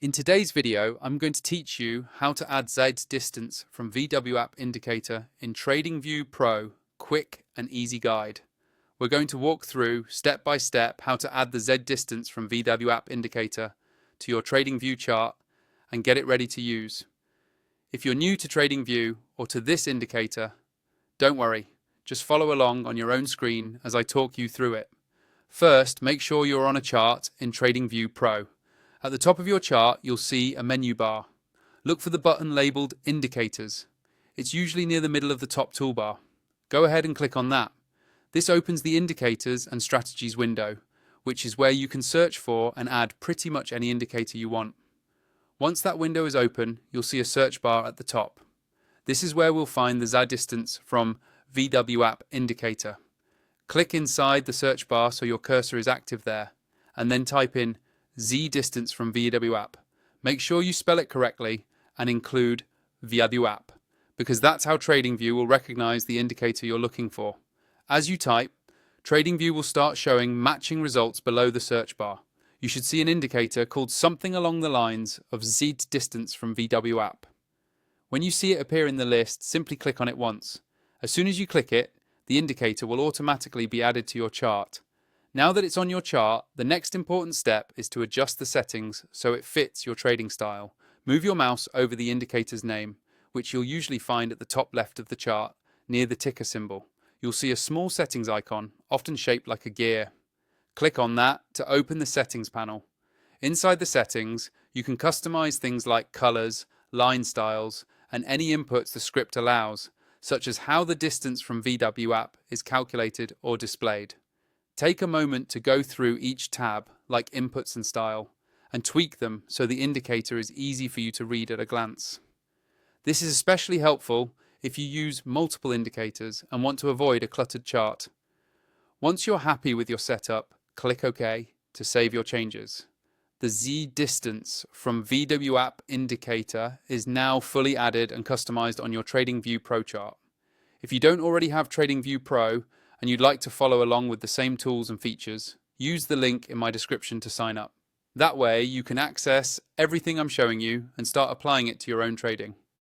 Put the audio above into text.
In today's video, I'm going to teach you how to add Z distance from VWAP indicator in TradingView Pro quick and easy guide. We're going to walk through step by step how to add the Z distance from VWAP indicator to your TradingView chart and get it ready to use. If you're new to TradingView or to this indicator, don't worry, just follow along on your own screen as I talk you through it. First, make sure you're on a chart in TradingView Pro. At the top of your chart, you'll see a menu bar. Look for the button labeled Indicators. It's usually near the middle of the top toolbar. Go ahead and click on that. This opens the Indicators and Strategies window, which is where you can search for and add pretty much any indicator you want. Once that window is open, you'll see a search bar at the top. This is where we'll find the Z distance from VWAP indicator. Click inside the search bar so your cursor is active there, and then type in Z distance from VWAP. Make sure you spell it correctly and include VWAP, because that's how TradingView will recognize the indicator you're looking for. As you type, TradingView will start showing matching results below the search bar. You should see an indicator called something along the lines of Z distance from VWAP. When you see it appear in the list, simply click on it once. As soon as you click it, the indicator will automatically be added to your chart. Now that it's on your chart, the next important step is to adjust the settings so it fits your trading style. Move your mouse over the indicator's name, which you'll usually find at the top left of the chart, near the ticker symbol. You'll see a small settings icon, often shaped like a gear. Click on that to open the settings panel. Inside the settings, you can customize things like colors, line styles, and any inputs the script allows, such as how the distance from VWAP is calculated or displayed. Take a moment to go through each tab, like inputs and style, and tweak them so the indicator is easy for you to read at a glance. This is especially helpful if you use multiple indicators and want to avoid a cluttered chart. Once you're happy with your setup, click OK to save your changes. The Z distance from VWAP indicator is now fully added and customized on your TradingView Pro chart. If you don't already have TradingView Pro, and you'd like to follow along with the same tools and features, use the link in my description to sign up. That way you can access everything I'm showing you and start applying it to your own trading.